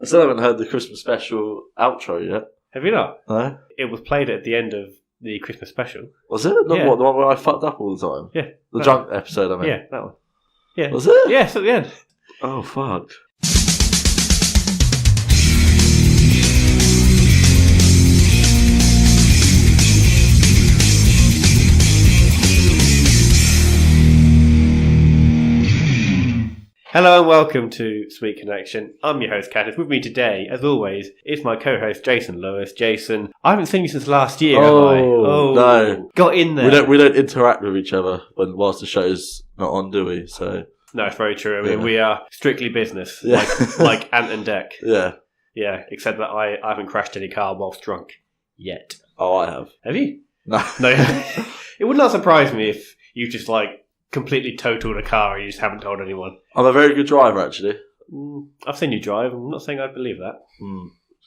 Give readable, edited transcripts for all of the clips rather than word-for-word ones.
I still haven't heard the Christmas special outro yet. Have you not? No? It was played at the end of the Christmas special. Was it? Not Yeah. what, the one where I fucked up all the time? Yeah. The drunk episode, I mean. Yeah, that one. Yeah. Was it? Yes, at the end. Oh, fuck. Hello and welcome to Sweet Connection. I'm your host, Caddis. With me today, as always, is my co-host, Jason Lewis. Jason, I haven't seen you since last year, have I? Oh, no. Got in there. We don't interact with each other whilst the show's not on, do we? So No, it's very true. I mean, we are strictly business, Yeah. like Ant and Dec. yeah. Yeah, except that I haven't crashed any car whilst drunk yet. Oh, I have. Have you? No. No. It would not surprise me if you just, completely totaled a car and you just haven't told anyone. I'm a very good driver, actually. I've seen you drive. I'm not saying I believe that.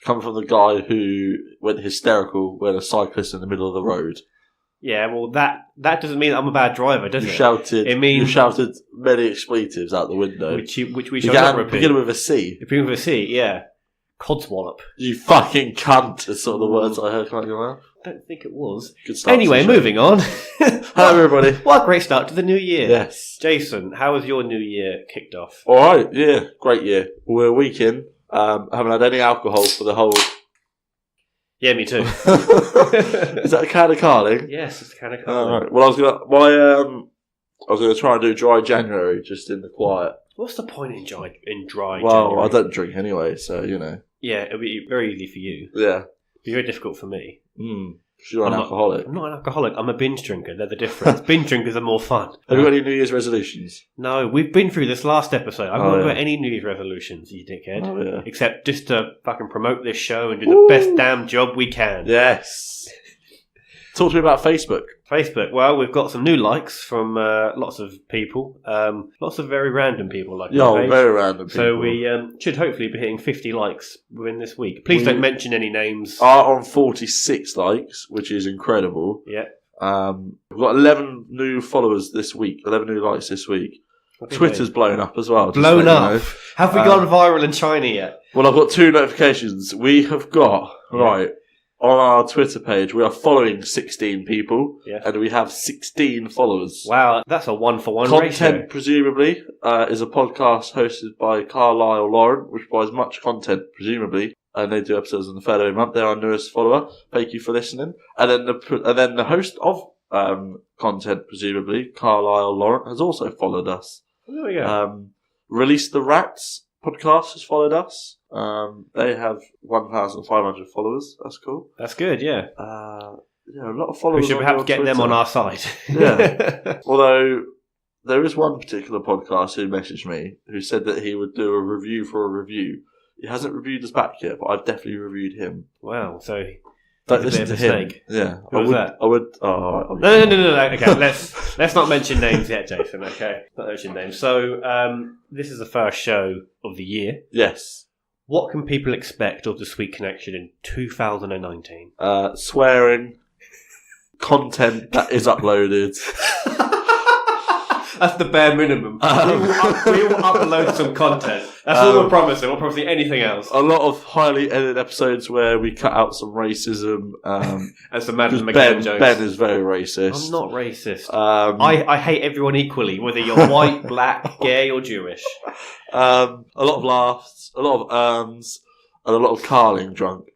Coming from the guy who went hysterical when a cyclist in the middle of the road. Yeah, well, that doesn't mean I'm a bad driver, does You it? you shouted many expletives out the window. Which we shall not repeat. Begin with a C. Begin with a C, yeah. Codswallop. You fucking cunt is sort of the words I heard coming out. I don't think it was. Good start. Anyway, moving on. Hello, everybody. What a great start to the new year. Yes. Jason, how was your new year kicked off? All right, yeah, great year. We're a week in. Haven't had any alcohol for the whole... Yeah, me too. Is that a can of Carling? Yes, it's kind of cool. Right. Well, I was gonna try and do dry January just in the quiet. What's the point in dry Well, January? I don't drink anyway, so you know. Yeah, it'll be very easy for you. Yeah. It'll be very difficult for me. You're an alcoholic. I'm not an alcoholic. I'm a binge drinker. They're the difference. Binge drinkers are more fun. Have you got any New Year's resolutions? No, we've been through this last episode. I haven't got yeah. any New Year's resolutions, you dickhead. Oh, yeah. Except just to fucking promote this show and do the best damn job we can. Yes. Talk to me about Facebook. Facebook. Well, we've got some new likes from lots of people. Lots of very random people like our page. Very random people. So we should hopefully be hitting 50 likes within this week. Please don't mention any names. Are on 46 likes, which is incredible. Yeah. We've got 11 new followers this week, 11 new likes this week. Twitter's blown up as well. Blown up? Have we gone viral in China yet? Well, I've got two notifications. We have got, on our Twitter page, we are following 16 people, and we have 16 followers. Wow, that's a 1-for-1 Content, ratio. presumably, is a podcast hosted by Carlisle Lauren, which provides much content, presumably, and they do episodes on the third every month. They're our newest follower. Thank you for listening. And then the host of content, presumably, Carlisle Lauren, has also followed us. There we go. Release the Rats podcast has followed us. They have 1,500 followers. That's cool. That's good, yeah. A lot of followers. We should perhaps get them on our side. Yeah. Although there is one particular podcast who messaged me who said that he would do a review for a review. He hasn't reviewed us back yet, but I've definitely reviewed him. Wow. So don't listen to him. Snake. Yeah. Who was that? I would. Oh, no. Okay, let's not mention names yet, Jason. Okay, not mention names. So this is the first show of the year. Yes. What can people expect of the Sweet Connection in 2019? Swearing, content that is uploaded. That's the bare minimum. We will upload some content. That's all we're promising. We're not promising anything else. A lot of highly edited episodes where we cut out some racism. And some Madden McCann jokes. Ben is very racist. I'm not racist. I hate everyone equally, whether you're white, black, gay, or Jewish. A lot of laughs, a lot of and a lot of Carling drunk.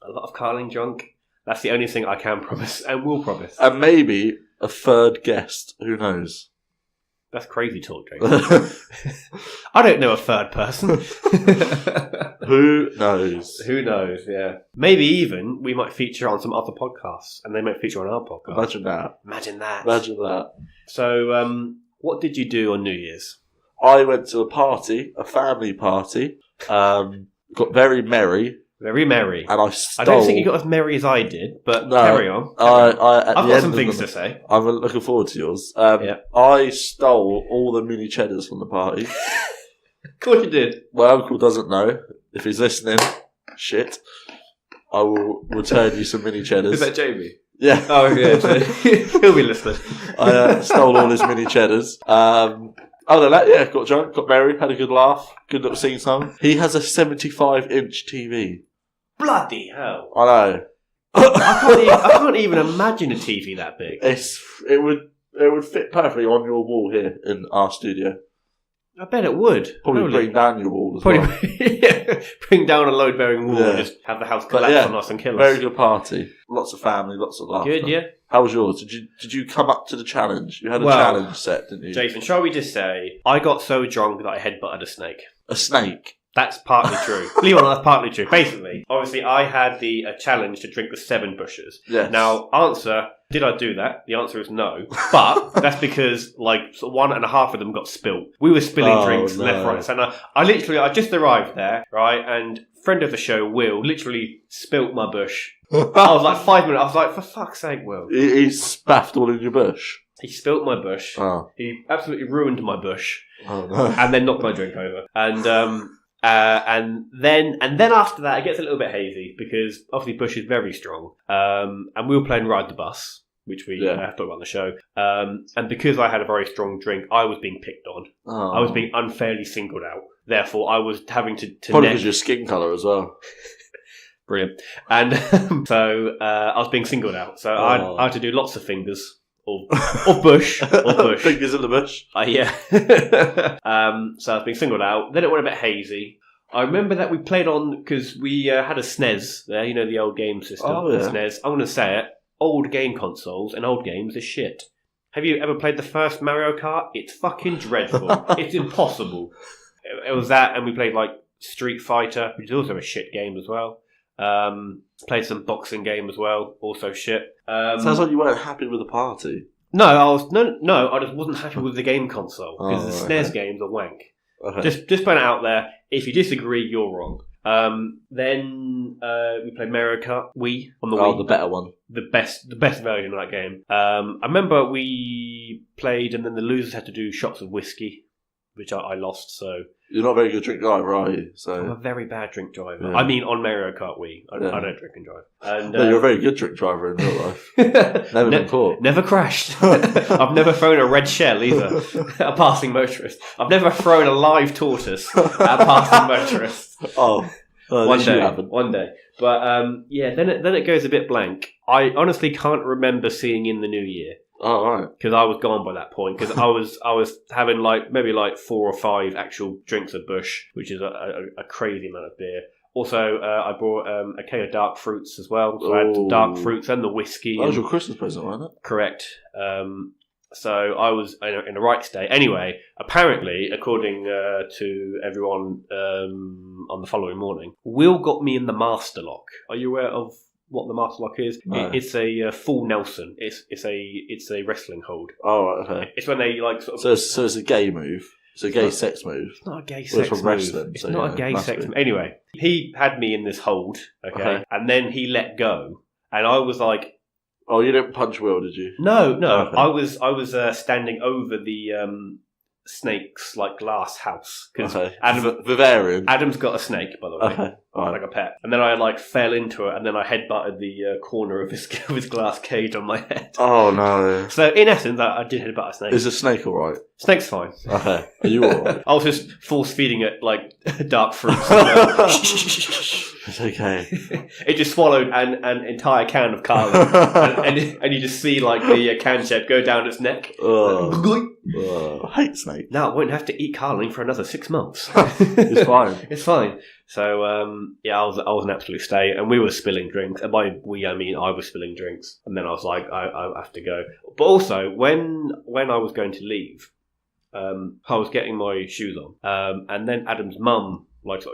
A lot of Carling drunk. That's the only thing I can promise and will promise. And maybe a third guest. Who knows? That's crazy talk, Jason. I don't know a third person. Who knows? Who knows, yeah. Maybe even we might feature on some other podcasts and they might feature on our podcast. Imagine that. So, what did you do on New Year's? I went to a party, a family party, got very merry. Very merry. And I don't think you got as merry as I did, but carry on. I've got some things to say. I'm looking forward to yours. I stole all the mini cheddars from the party. Of course you did. My uncle doesn't know. If he's listening, shit, I will return you some mini cheddars. Is that Jamie? Yeah. Oh, yeah. He'll be listening. I stole all his mini cheddars. Other than that, yeah, got drunk, got married, had a good laugh, good little sing-song. He has a 75-inch TV. Bloody hell. I know. I can't even imagine a TV that big. It would fit perfectly on your wall here in our studio. I bet it would. Probably bring down your wall as well. Bring down a load-bearing wall and just have the house collapse on us and kill us. Very good party. Lots of family, lots of laughter. Good, yeah. How was yours? Did you come up to the challenge? You had a challenge set, didn't you? Jason, shall we just say, I got so drunk that I headbutted a snake. A snake? That's partly true. Believe it or not, that's partly true. Basically, obviously, I had the challenge to drink the 7 bushes. Yes. Now, answer, did I do that? The answer is no. But that's because, like, sort of 1.5 of them got spilt. We were spilling drinks left, right, and centre. I just arrived there, right, and friend of the show, Will, literally spilt my bush. I was like 5 minutes. I was like, for fuck's sake, Will. He spaffed all in your bush. He spilt my bush. Oh. He absolutely ruined my bush. Oh, no. And then knocked my drink over. And then after that, it gets a little bit hazy because obviously Bush is very strong. And we were playing Ride the Bus, which we have talked about on the show. And because I had a very strong drink, I was being picked on. Oh. I was being unfairly singled out. Therefore, I was having to probably because your skin colour as well. Brilliant. And so I was being singled out. So I had to do lots of fingers. Or bush. Fingers in the bush. Yeah. So I was being singled out. Then it went a bit hazy. I remember that we played on, because we had a SNES there, you know, the old game system. Oh, yeah. The SNES. I'm going to say it. Old game consoles and old games are shit. Have you ever played the first Mario Kart? It's fucking dreadful. It's impossible. It was that, and we played like Street Fighter, which is also a shit game as well. Played some boxing game as well, also shit. Sounds like you weren't happy with the party. No, I just wasn't happy with the game console because the SNES games are wank. Okay. Just putting it out there. If you disagree, you're wrong. Then we played Mario Kart Wii on the Wii. Oh, the better one. The best version of that game. I remember we played, and then the losers had to do shots of whiskey, which I lost. So you're not a very good drink driver, are you? So I'm a very bad drink driver. Yeah. I mean, on Mario Kart Wii, I don't drink and drive. And no, you're a very good drink driver in real life. Never been caught. Never crashed. I've never thrown a red shell either. A passing motorist. I've never thrown a live tortoise at a passing motorist. One day. But then it goes a bit blank. I honestly can't remember seeing In the New Year. Oh, right. Because I was gone by that point. Because I was having maybe 4 or 5 actual drinks of Bush, which is a crazy amount of beer. Also, I brought a can of dark fruits as well. So I had the dark fruits and the whiskey. That was your Christmas present, wasn't it? Correct. So I was in the right state. Anyway, apparently, according to everyone on the following morning, Will got me in the master lock. Are you aware of what the master lock is? No. It's a full Nelson. It's a wrestling hold. Oh, right, okay. It's when they So it's a gay move. It's a gay sex move. It's not a gay It's sex from move. wrestling, It's so, not a gay must sex be. move. Anyway, he had me in this hold, okay, and then he let go, and I was like, "Oh, you didn't punch Will, did you?" No. Okay. I was standing over the snake's glass house because Bavarian. Adam's got a snake, by the way. Okay. Right. Like a pet, and then I fell into it, and then I headbutted the corner of his glass cage on my head. Oh no! So in essence, I did headbutt a snake. Is the snake all right? Snake's fine. Okay, are you all right? I was just force feeding it dark fruits. It's okay. It just swallowed an entire can of Carling, and you just see the can shape go down its neck. I hate snakes. Now I won't have to eat Carling for another 6 months. It's fine. It's fine. So I was an absolute state, and we were spilling drinks. And by we, I mean I was spilling drinks. And then I was like, I have to go. But also when I was going to leave, I was getting my shoes on, and then Adam's mum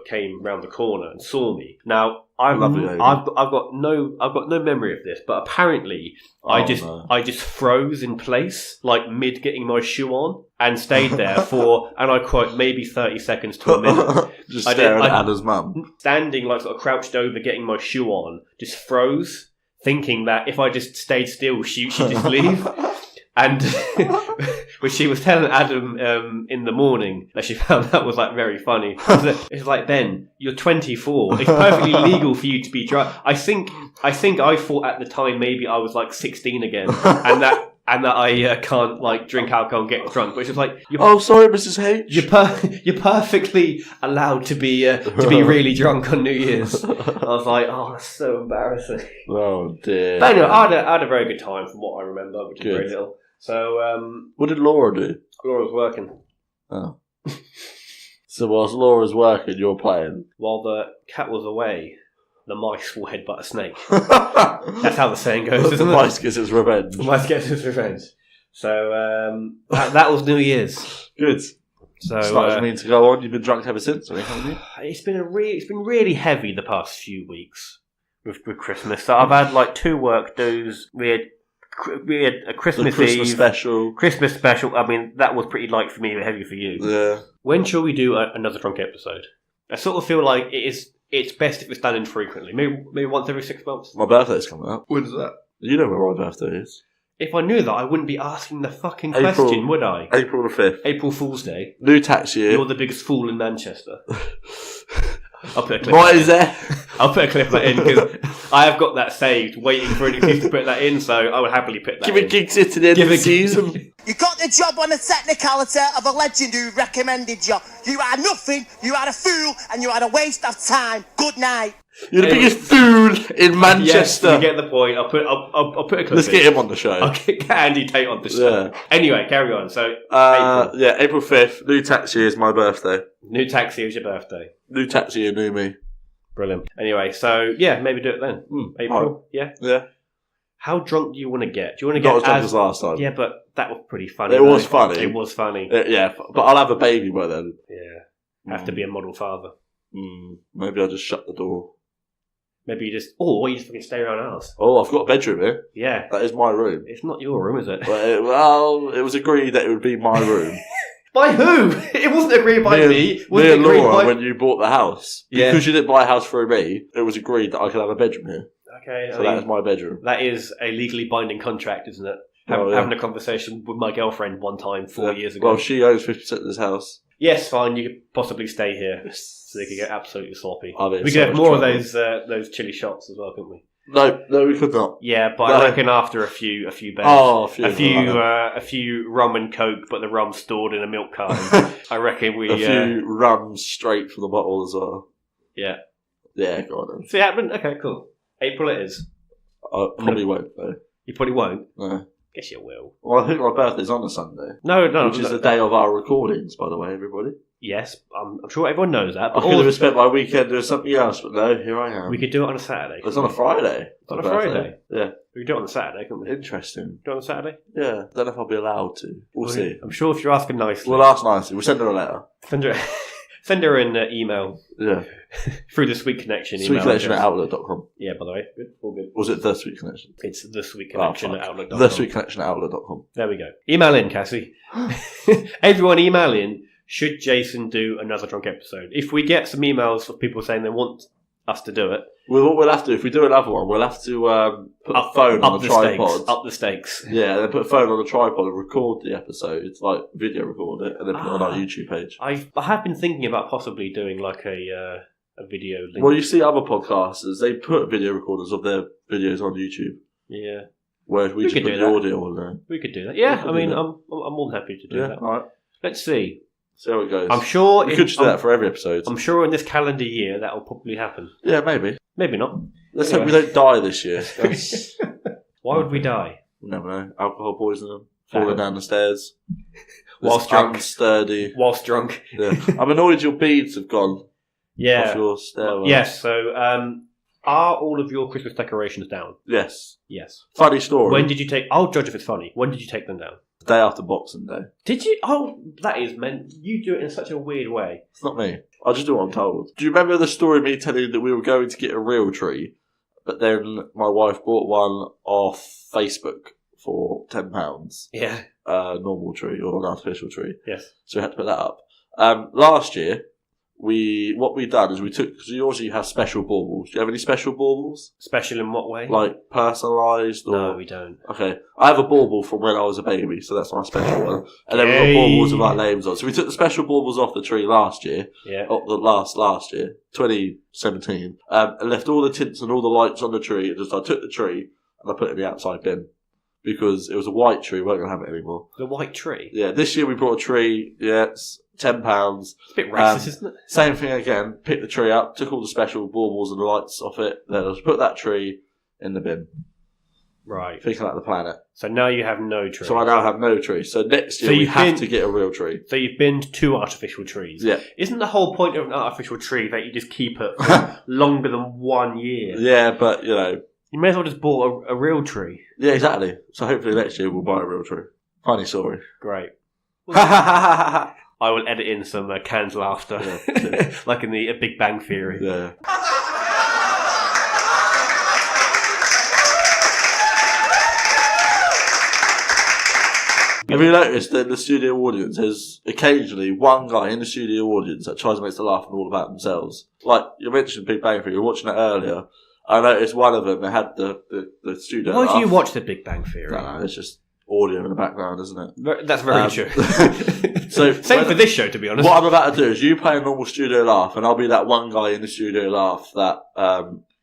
came round the corner and saw me. Now I've got no memory of this, but apparently I just froze in place, mid getting my shoe on, and stayed there for, and I quote, maybe 30 seconds to a minute. Just staring at Anna's mum. Standing crouched over getting my shoe on, just froze, thinking that if I just stayed still, she'd just leave. And when she was telling Adam in the morning that she found that was very funny. It's like, Ben, you're 24. It's perfectly legal for you to be drunk. I think I thought at the time maybe I was 16 again, and and that I can't like drink alcohol and get drunk. But it's just like, oh, sorry, Mrs. H. You're perfectly allowed to be really drunk on New Year's. I was like, oh, that's so embarrassing. Oh dear. But anyway, I had a very good time from what I remember, which is very little. So, what did Laura do? Laura was working. Oh. So whilst Laura's working, you're playing. While the cat was away, the mice will headbutt a snake. That's how the saying goes, isn't it? The mice gets its revenge. The mice gets its revenge. So that was New Year's. Good. So starting mean to go on. You've been drunk ever since, haven't you? It's been really heavy the past few weeks with Christmas. So I've had like 2 work dues. We had a Christmas Eve special. Christmas special. I mean, that was pretty light for me, but heavy for you. Yeah. When shall we do another drunk episode? I sort of feel like it's best if it's done infrequently. Maybe once every 6 months. My birthday's coming up. When is that? You know where my birthday is. If I knew that, I wouldn't be asking the fucking question, would I? April the 5th. April Fool's Day. New tax year. You're the biggest fool in Manchester. I'll put a clip. What is there? I'll put a clip of that in because I have got that saved, waiting for an excuse to put that in. So I would happily put that. Give a gig to the end of the season. You got the job on the technicality of a legend who recommended you. You are nothing. You are a fool, and you are a waste of time. Good night. You're the biggest fool in Manchester. Yes, you get the point. I'll put a clip. Let's get him on the show. I'll get Andy Tate on the show. Yeah. Anyway, carry on. So April 5th. New tax year is my birthday. New tax year is your birthday. New tax year, new me. Brilliant. Anyway, so yeah, maybe do it then. April. Right. Yeah. Yeah. How drunk do you want to get? Do you want to Not get as drunk as last time? Yeah, but that was pretty funny. It was funny. It was funny. Yeah, but I'll have a baby by then. Yeah. Have to be a model father. Maybe I'll just shut the door. Maybe you just fucking stay around ours. Oh, I've got a bedroom here. Yeah. That is my room. It's not your room, is it? Well, it was agreed that it would be my room. By who? It wasn't agreed by me. It Me and agreed Laura, by... when you bought the house. Yeah. Because you didn't buy a house through me, it was agreed that I could have a bedroom here. Okay. So that is my bedroom. That is a legally binding contract, isn't it? Having a conversation with my girlfriend one time 4 years ago. Well, she owns 50% of this house. Yes, fine. You could possibly stay here, so they could get absolutely sloppy. We could have more of those chili shots as well, couldn't we? No, we could not. Yeah, but I reckon after a few beers, a few rum and coke, but the rum stored in a milk carton. I reckon we a few rums straight from the bottle as well. Yeah. Yeah, go on then. See it happening? Okay, cool. April it is. I probably won't though. You probably won't. No. Guess you will. Well, I think my birthday's on a Sunday. No, which is the day of our recordings, by the way, everybody. Yes, I'm sure everyone knows that. But I could have spent my weekend doing something else, but no, here I am. We could do it on a Saturday. It's on a Friday. It's on a Friday? Yeah. We could do it on a Saturday, couldn't we? Interesting. Do it on a Saturday? Yeah. Don't know if I'll be allowed to. We'll see. I'm sure if you're asking nicely. We'll ask nicely. We'll send her a letter. Send her an email. Yeah. Through the Sweet Connection email. Sweetconnection@outlook.com. Yeah, by the way. Good. All good. Was it The Sweet Connection? It's The Sweet Connection at outlook.com. The Sweet Connection at outlook.com. There we go. Email in, Cassie. Everyone email in. Should Jason do another drunk episode? If we get some emails of people saying they want us to do it. Well, what we'll have to do, if we do another one, we'll have to put a phone on the tripod. Up the stakes. Yeah, and then put a phone on the tripod and record the episode. It's like video record it and then put it on our YouTube page. I have been thinking about possibly doing like a video link. Well, you see other podcasters, they put video recorders of their videos on YouTube. Yeah. Whereas we just put the audio on there. We could do that. Yeah, I mean, I'm more than happy to do that. All right. Let's see. See how it goes. I'm sure we could just do that for every episode. I'm sure in this calendar year that will probably happen. Yeah, maybe. Maybe not. Let's hope we don't die this year. Why would we die? You never know. Alcohol poisoning, falling down the stairs. Whilst drunk. Unsturdy. Whilst drunk. Yeah. I'm annoyed your beads have gone off your stairwell. Yes, so are all of your Christmas decorations down? Yes. Yes. Funny story. When did you take... I'll judge if it's funny. When did you take them down? The day after Boxing Day. Did you? Oh, that is meant... You do it in such a weird way. It's not me. I just do what I'm told. Do you remember the story of me telling you that we were going to get a real tree, but then my wife bought one off Facebook for £10? Yeah. Normal tree or an artificial tree. Yes. So we had to put that up. Last year, what we done is we took, because you also have special baubles. Do you have any special baubles? Special in what way? Like personalised? No, we don't. Okay. I have a bauble from when I was a baby, so that's my special one. And then we've got baubles with our names on. So we took the special baubles off the tree last year. Yeah. Last year, 2017. And left all the tints and all the lights on the tree. And just I took the tree and I put it in the outside bin. because it was a white tree. We weren't going to have it anymore. The white tree? Yeah, this year we brought a tree. Yeah, it's £10. It's a bit racist, isn't it? Same thing again. Picked the tree up, took all the special baubles and the lights off it. Then I just put that tree in the bin. Right. Thinking about the planet. So now you have no tree. So I now have no tree. So next year we have to get a real tree. So you've binned 2 artificial trees. Yeah. Isn't the whole point of an artificial tree that you just keep it for longer than 1 year? Yeah, but, you know. You may as well just bought a real tree. Yeah, exactly. So hopefully next year we'll buy a real tree. Funny story. Great. I will edit in some canned laughter. Yeah, like in the Big Bang Theory. Yeah. Have you noticed that in the studio audience there's occasionally one guy in the studio audience that tries to make us laugh all about themselves? Like, you mentioned Big Bang Theory, you were watching it earlier. I noticed one of them, they had the studio Why laugh. do you watch the Big Bang Theory? No, it's just audio in the background, isn't it? That's very true. So same for this show, to be honest. What I'm about to do is you play a normal studio laugh and I'll be that one guy in the studio laugh that...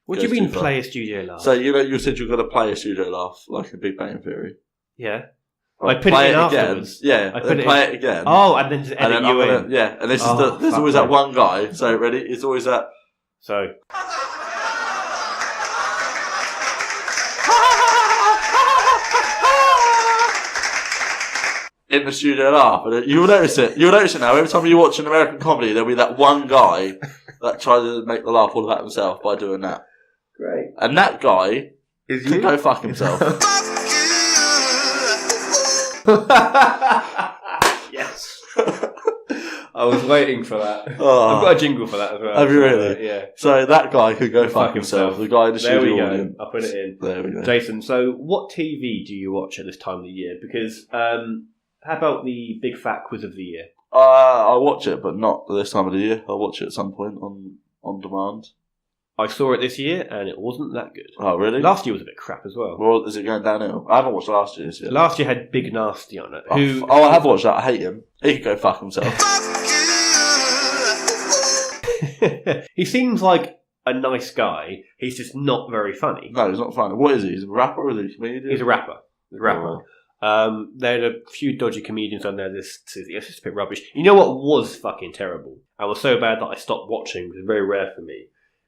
what do you mean play a studio laugh? So, you know, you said you're going to play a studio laugh, like in Big Bang Theory. Yeah. Right, I put it in afterwards. Again. Yeah, I put play it again. Oh, and then just edit you in. Yeah, and this is there's always that one guy. So ready? It's always that. So. In the studio laugh, and you'll notice it. You'll notice it now. Every time you watch an American comedy, there'll be that one guy that tries to make the laugh all about himself by doing that. Great. And that guy can go fuck himself. Yes. I was waiting for that. Oh. I've got a jingle for that as well. Have you really? Yeah. So that guy could go fuck himself. The guy in the there studio we go. audience. I'll put it in. There we go. Jason, so what TV do you watch at this time of the year? Because how about the Big Fat Quiz of the Year? I watch it, but not this time of the year. I'll watch it at some point on demand. I saw it this year, and it wasn't that good. Oh, really? Last year was a bit crap as well. Well, is it going downhill? I haven't watched last year's yet. Last year had Big Nasty on it. I have watched that. I hate him. He can go fuck himself. He seems like a nice guy. He's just not very funny. No, he's not funny. What is he? He's a rapper or is he a comedian? He's a rapper. Oh. There are a few dodgy comedians on there. It's just a bit rubbish. You know what was fucking terrible? I was so bad that I stopped watching. It was very rare for me.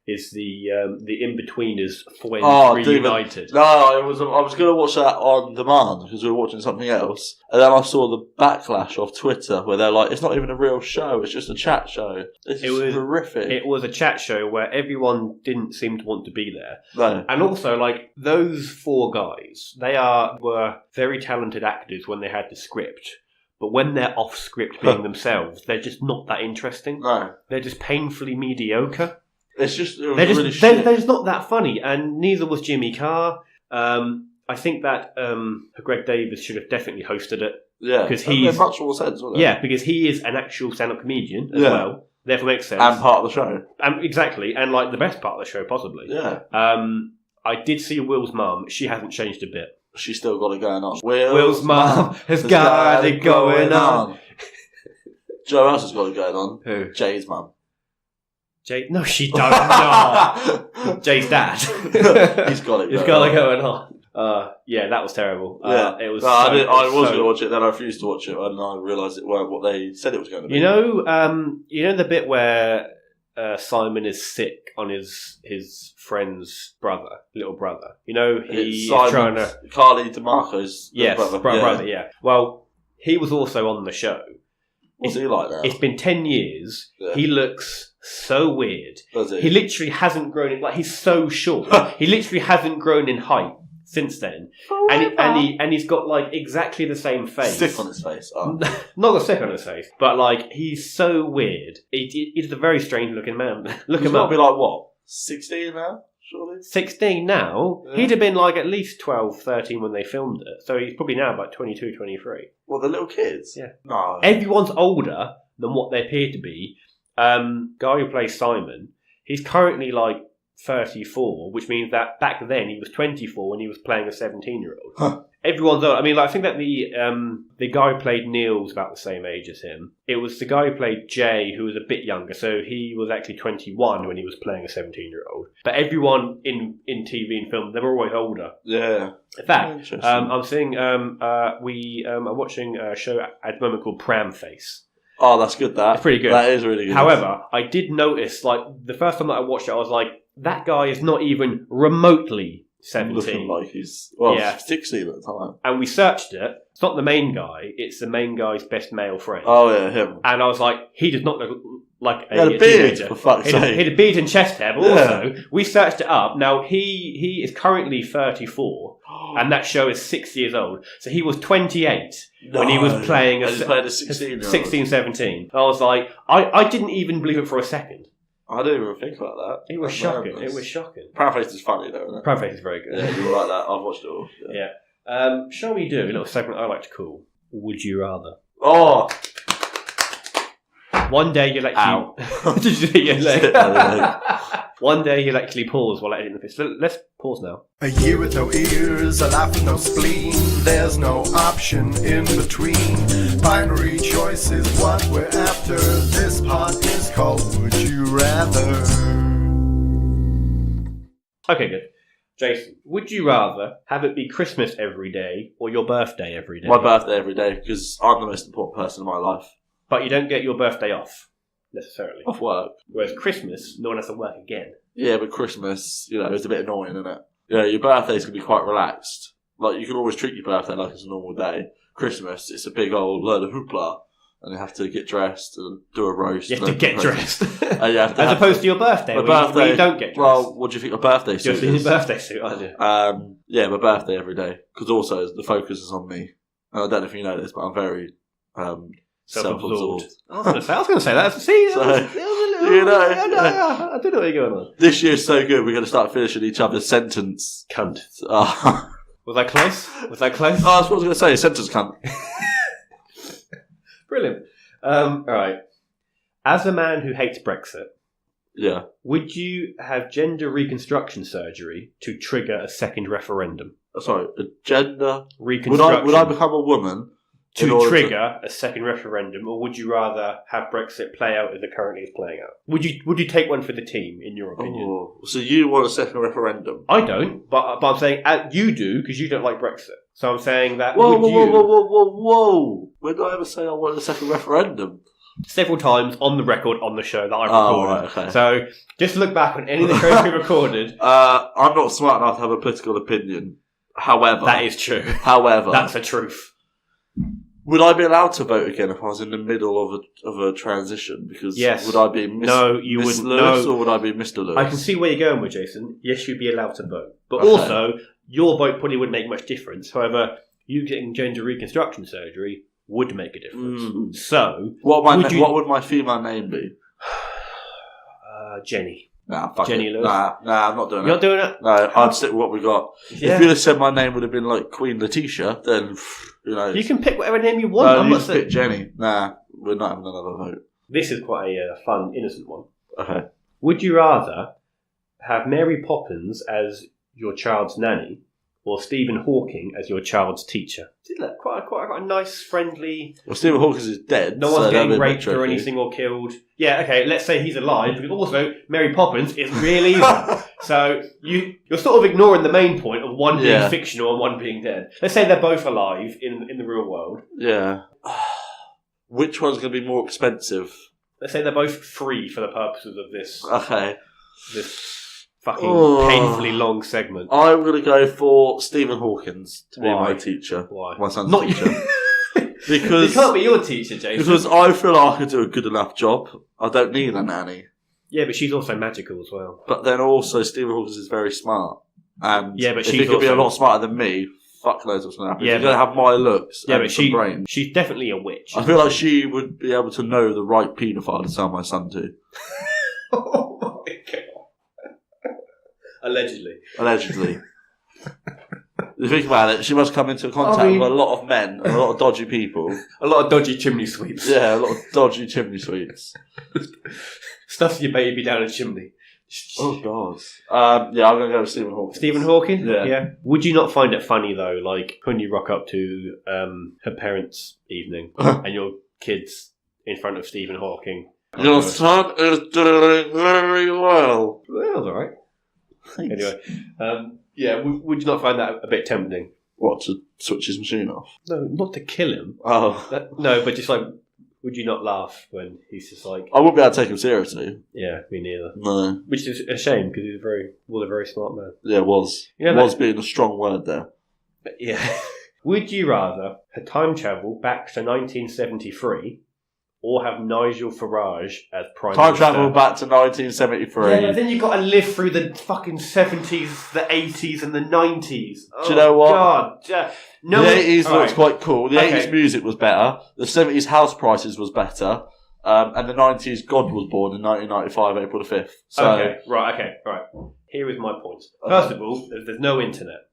Is the Inbetweeners Friends reunited? No, I was going to watch that on demand because we were watching something else, and then I saw the backlash off Twitter where they're like, "It's not even a real show; it's just a chat show." It was horrific. It was a chat show where everyone didn't seem to want to be there. No, and also like those 4 guys, were very talented actors when they had the script. But when they're off script being themselves, they're just not that interesting. No, they're just painfully mediocre. It's just they're just not that funny, and neither was Jimmy Carr. I think that Greg Davis should have definitely hosted it. Yeah, because he's much more sense. Wouldn't it? Yeah, because he is an actual stand-up comedian as well. Therefore, makes sense. And part of the show. Exactly, and like the best part of the show, possibly. Yeah. I did see Will's mum. She hasn't changed a bit. She's still got it going on. Will's mum has got it going on. Joe else has got it going on. Who? Jay's mum. Jay? No, she don't. No. Jay's dad. He's got it. He's got it going on. Yeah, that was terrible. Yeah, it was. No, I was going to watch it, then I refused to watch it, and I realised it weren't what they said it was going to be. You know the bit where Simon is sick on his friend's little brother. You know, he's trying to Carly DeMarco's brother. Yeah. Well, he was also on the show. What's he like now? It's been 10 years. Yeah. He looks so weird. Does he? He literally hasn't grown in, like, he's so short. He literally hasn't grown in height since then. And he's got, like, exactly the same face. Stick on his face. Oh. Not got stick on his face, but, like, he's so weird. He's a very strange looking man. Look him up. He's got to be like, what, 16 now? Surely? 16 now? Yeah. He'd have been like at least 12, 13 when they filmed it. So he's probably now about 22, 23. Well, the little kids? Yeah. No. Everyone's older than what they appear to be. Guy who plays Simon, he's currently like 34, which means that back then he was 24 when he was playing a 17-year-old. Huh. Everyone's old. I mean, like, I think that the guy who played Neil was about the same age as him. It was the guy who played Jay who was a bit younger, so he was actually 21 when he was playing a 17-year-old. But everyone in TV and film, they were always older. Yeah. In fact, I'm seeing I'm watching a show at the moment called Pram Face. Oh, that's good. It's pretty good. That is really good. However, I did notice, like, the first time that I watched it, I was like, that guy is not even remotely 17. Looking like he's 16 at the time. And we searched it. It's not the main guy. It's the main guy's best male friend. Oh yeah, him. And I was like, he does not look like he had a beard, teenager. for fuck's sake. He had a beard and chest hair, but also we searched it up. Now he is currently 34, and that show is 6 years old. So he was 28 when he was playing a 16, 17. I was like, I didn't even believe it for a second. I didn't even think about that. It was shocking. It was shocking. Proudface is funny though, isn't it? Proudface is very good. Yeah, you like that. I've watched it all. Yeah. Shall we do a little segment I like to call Would You Rather? Oh! One day you'll actually... Ow. Did you hit your leg? Hit my leg. One day you'll actually pause while editing the fish. Let's pause now. A year with no ears, a life with no spleen. There's no option in between. Binary choice is what we're after. This part is called Would You Rather? Okay, good. Jason, would you rather have it be Christmas every day or your birthday every day? My birthday every day, because I'm the most important person in my life. But you don't get your birthday off, necessarily. Off work. Whereas Christmas, no one has to work again. Yeah, but Christmas, it's a bit annoying, isn't it? Your birthday's going to be quite relaxed. Like, you can always treat your birthday like it's a normal day. Christmas, it's a big old load of hoopla. And you have to get dressed and do a roast. You have to get dressed. As opposed to your birthday, where you don't get dressed. Well, what do you think your birthday suit is? You're in your birthday suit, aren't you? Yeah, my birthday every day. Because also, the focus is on me. And I don't know if you know this, but I'm very self-absorbed. I was going to say that. See, so, I don't know where you're going on. This year's so good, we're going to start finishing each other's sentence. Cunt. Was that close? Oh, that's what I was going to say. Sentence cunt. Brilliant. All right. As a man who hates Brexit, would you have gender reconstruction surgery to trigger a second referendum? Sorry, a gender reconstruction. Would I become a woman to trigger a second referendum, or would you rather have Brexit play out as it currently is playing out? Would you take one for the team, in your opinion? Oh, so you want a second referendum? I don't, but I'm saying you do because you don't like Brexit. So I'm saying that. Whoa! When did I ever say I wanted a second referendum? Several times on the record on the show that I recorded. Oh, right, okay. So just look back on any of the shows we recorded. I'm not smart enough to have a political opinion. However, that is true. However, that's the truth. Would I be allowed to vote again if I was in the middle of a transition? Because would I be Miss Lewis or would I be Mr. Lewis? I can see where you're going with Jason. Yes, you'd be allowed to vote, but also your vote probably wouldn't make much difference. However, you getting gender reconstruction surgery would make a difference. So, what would my female name be? Jenny. Nah, fuck Jenny it. Lewis. Nah, I'm not doing it. You're not doing it? No, I'd stick with what we got. Yeah. If you'd have said my name would have been like Queen Letitia, then who knows? You can pick whatever name you want. No, I'm you not just pick Jenny. Nah, we're not having another vote. This is quite a fun, innocent one. Okay. Would you rather have Mary Poppins as your child's nanny or Stephen Hawking as your child's teacher? Isn't that quite a nice, friendly... Well, Stephen Hawking is dead. No one's getting raped or anything or killed. Yeah, okay, let's say he's alive, because also Mary Poppins is real evil. So you're sort of ignoring the main point of one being fictional and one being dead. Let's say they're both alive in the real world. Yeah. Which one's going to be more expensive? Let's say they're both free for the purposes of this. Okay. This fucking painfully long segment. I'm going to go for Stephen Hawkins to be my teacher. Why? My son's teacher. Because he can't be your teacher, Jason. Because I feel like I could do a good enough job. I don't need a nanny. Yeah, but she's also magical as well. But then also Stephen Hawkins is very smart. And yeah, but if he could be a lot smarter than me, fuck knows what's going to happen. Yeah, She's going to have my looks and some brains. She's definitely a witch. I feel like she would be able to know the right paedophile to sell my son to. Oh my god. Allegedly. You think about it, she must come into contact with a lot of men and a lot of dodgy people. A lot of dodgy chimney sweeps. Yeah, a lot of dodgy chimney sweeps. Stuff your baby down a chimney. Oh God. Yeah, I'm gonna go with Stephen Hawking. Stephen Hawking? Yeah. Would you not find it funny though, like when you rock up to her parents' evening and your kids in front of Stephen Hawking? Your son is doing very well. Well, that was alright. Thanks. Anyway, would you not find that a bit tempting? What, to switch his machine off? No, not to kill him. Oh. No, but just like, would you not laugh when he's just like... I wouldn't be able to take him seriously. Yeah, me neither. No. Which is a shame, because he was a very smart man. Yeah, was. You know, was being a strong word there. But yeah. Would you rather time travel back to 1973 or have Nigel Farage as Prime Time Minister? travel back to 1973. Yeah, but then you've got to live through the fucking 70s, the 80s and the 90s. Do you know what? God. No, the 80s all looked right. quite cool. The Okay. 80s music was better. The 70s house prices was better. And the 90s, God was born in 1995, April the 5th. So, Okay, right. Here is my point. First of all, there's no internet.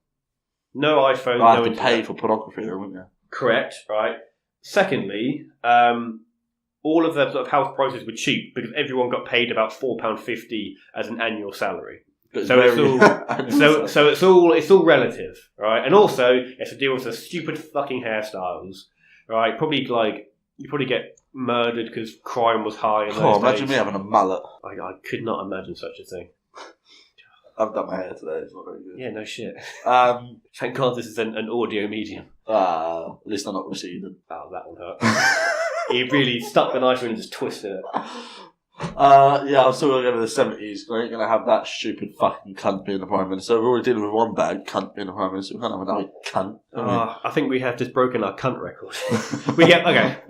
No iPhone, I no have to internet. pay for pornography though, wouldn't you? Correct, right. Secondly, all of the sort of house prices were cheap because everyone got paid about £4.50 as an annual salary. But So it's all relative, right? And also, it's to deal with the stupid fucking hairstyles, right? Probably you probably get murdered because crime was high in those Oh, imagine days. me having a mullet. I could not imagine such a thing. I've done my hair today, it's not very good. Yeah, no shit. Um, Thank God this is an audio medium. at least I'm not receding. Oh, that one hurt. He really stuck the knife in and just twisted it. Yeah, I'm still going to go to the 70s. I ain't going to have that stupid fucking cunt being the Prime Minister. We're already dealing with one bad cunt being the Prime Minister. We can't have another cunt. I think we have just broken our cunt record. we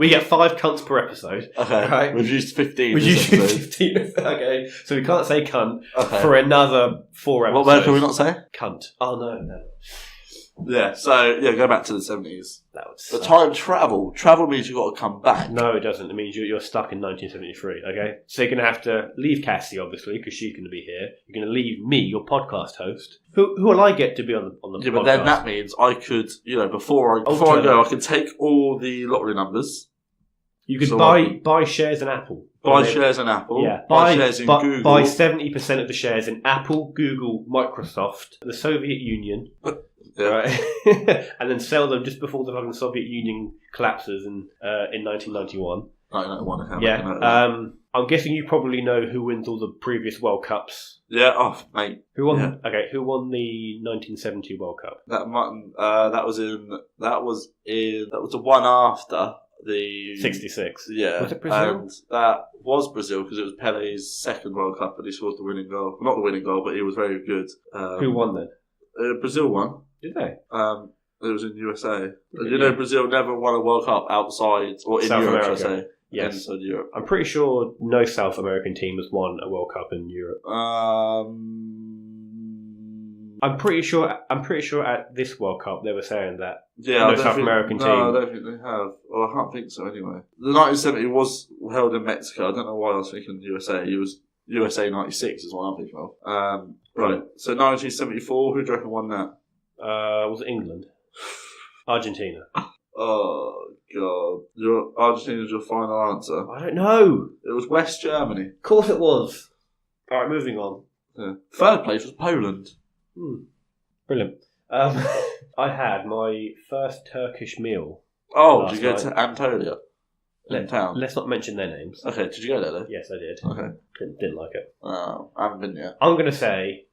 get 5 cunts per episode. Okay, Right. we've used 15 We this use episode. 15. Okay, so we can't say cunt Okay. for another 4 episodes. What word can we not say? Cunt. Oh no. Yeah, so, go back to the 70s. That would The suck. time travel. Travel means you've got to come back. No, it doesn't. It means you're stuck in 1973, okay? So you're going to have to leave Cassie, obviously, because she's going to be here. You're going to leave me, your podcast host. Who will I get to be on the Yeah, podcast? but then that means I could, before I go, I can take all the lottery numbers, You could So buy shares in Apple. buy shares in Apple, Yeah, buy shares in Google. Buy 70% of the shares in Apple, Google, Microsoft, the Soviet Union, Yeah. right? And then sell them just before the fucking Soviet Union collapses in 1991. 1991, okay, Yeah. making note of that. I'm guessing you probably know who wins all the previous World Cups. Yeah, mate. Who won? Yeah. Okay, who won the 1970 World Cup? That was the one after the 66. Yeah, Was it Brazil? And that was Brazil because it was Pele's second World Cup, and he scored the winning goal. Not the winning goal, but he was very good. Who won then? Brazil won. Did they? It was in USA. You know, Brazil never won a World Cup outside or in South Europe. America. Should I say? Yes. Inside Europe. I'm pretty sure no South American team has won a World Cup in Europe. I'm pretty sure at this World Cup they were saying that. Yeah, No I don't South think, American no, team. I don't think they have. Well, I can't think so anyway. The 1970 was held in Mexico. I don't know why I was thinking USA. It was USA 96 is what I'm thinking of. Right. So 1974, who do you reckon won that? Was it England? Argentina. Oh, God. Argentina's your final answer. I don't know. It was West Germany. Of course it was. Alright, moving on. Yeah. Third place was Poland. Brilliant. I had my first Turkish meal. Oh, Last did you go night. to Antalya? In town? Let's not mention their names. Okay, did you go there though? Yes, I did. Okay. Didn't like it. I haven't been yet. I'm going to say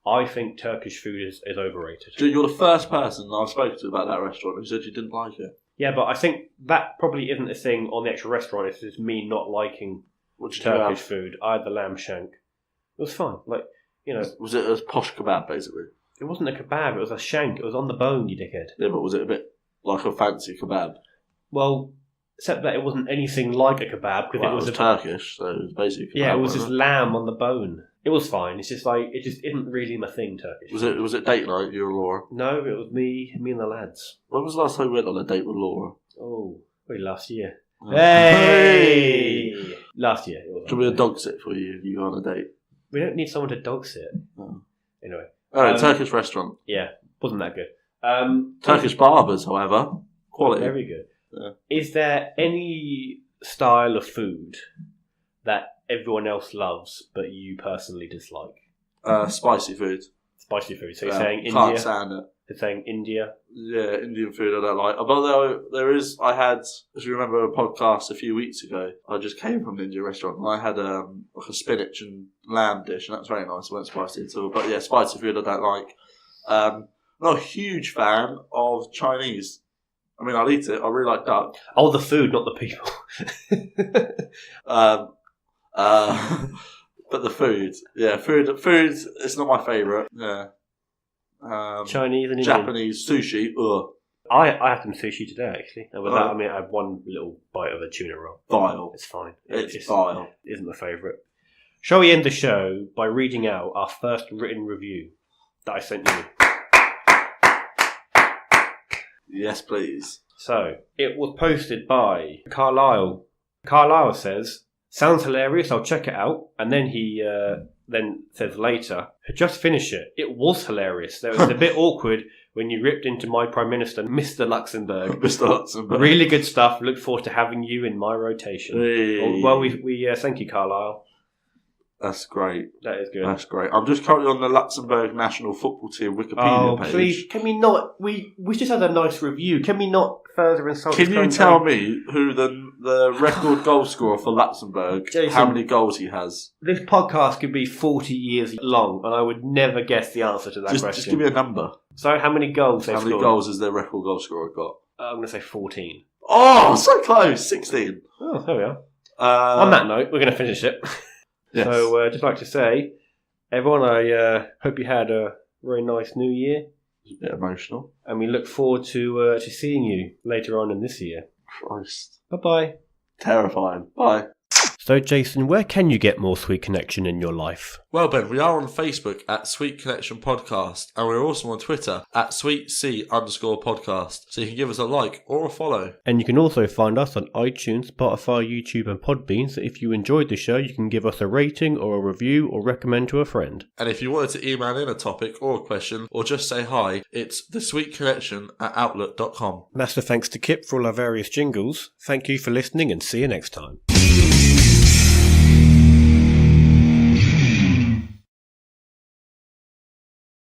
I think Turkish food is overrated. You're the first person I've spoken to about that restaurant who said you didn't like it. Yeah, but I think that probably isn't a thing on the actual restaurant. It's just me not liking What did you Turkish have? food. I had the lamb shank. It was fine. Was it a posh kebab, basically? It wasn't a kebab. It was a shank. It was on the bone, you dickhead. Yeah, but was it a bit like a fancy kebab? Well, except that it wasn't anything like a kebab because Well, it was Turkish, so it was basically kebab. Yeah, it was just wasn't lamb on the bone. It was fine. It's just it just isn't really my thing, Turkish. Was it date night, you and Laura? No, it was me and the lads. When was the last time we went on a date with Laura? Oh, probably last year. Oh. Hey! Last year. It was Should we a dog sit for you if you go on a date? We don't need someone to dog sit. Oh. Anyway. Alright, Turkish restaurant. Yeah, wasn't that good. Turkish barbers, however, quality. Very good. Yeah. Is there any style of food that everyone else loves but you personally dislike? Spicy food. Spicy food. So you're saying India? Can't stand it. You're saying India? Yeah, Indian food I don't like. Although I had, if you remember a podcast a few weeks ago, I just came from an Indian restaurant and I had like a spinach and lamb dish, and that was very nice. It wasn't spicy at all. But yeah, spicy food I don't like. Not a huge fan of Chinese. I mean, I'll eat it. I really like duck. Oh, the food, not the people. But the food, yeah, food. It's not my favourite. Yeah. Chinese and Indian. Japanese sushi. Ugh. I had some sushi today, actually. And with that, I mean, I had one little bite of a tuna roll. Vile. It's fine. It's vile. It isn't my favourite. Shall we end the show by reading out our first written review that I sent you? Yes, please. So, it was posted by Carlisle. Carlisle says, "Sounds hilarious, I'll check it out." And then he then says later, "Just finish it. It was hilarious. It was a bit awkward when you ripped into my Prime Minister, Mr. Luxembourg. Mr. Luxembourg. Really good stuff. Look forward to having you in my rotation." Hey. Well, we thank you, Carlisle. That's great. That is good. That's great. I'm just currently on the Luxembourg national football team Wikipedia page. Please, can we not? We just had a nice review. Can we not further insult? Can you tell me who the record goal scorer for Luxembourg? Jason, how many goals he has? This podcast could be 40 years long, and I would never guess the answer to that question. Just give me a number. So, how many goals? How many goals has their record goal scorer got? I'm going to say 14. Oh, so close. 16. Oh, there we are. On that note, we're going to finish it. Yes. So, I'd just like to say, everyone, I hope you had a very nice New Year. It's a bit emotional. And we look forward to seeing you later on in this year. Christ. Bye-bye. Terrifying. Bye. So, Jason, where can you get more Sweet Connection in your life? Well, Ben, we are on Facebook at Sweet Connection Podcast, and we're also on Twitter at SweetC_podcast. So you can give us a like or a follow. And you can also find us on iTunes, Spotify, YouTube, and Podbean. So if you enjoyed the show, you can give us a rating or a review or recommend to a friend. And if you wanted to email in a topic or a question or just say hi, it's thesweetconnection@outlook.com. Massive thanks to Kip for all our various jingles. Thank you for listening and see you next time.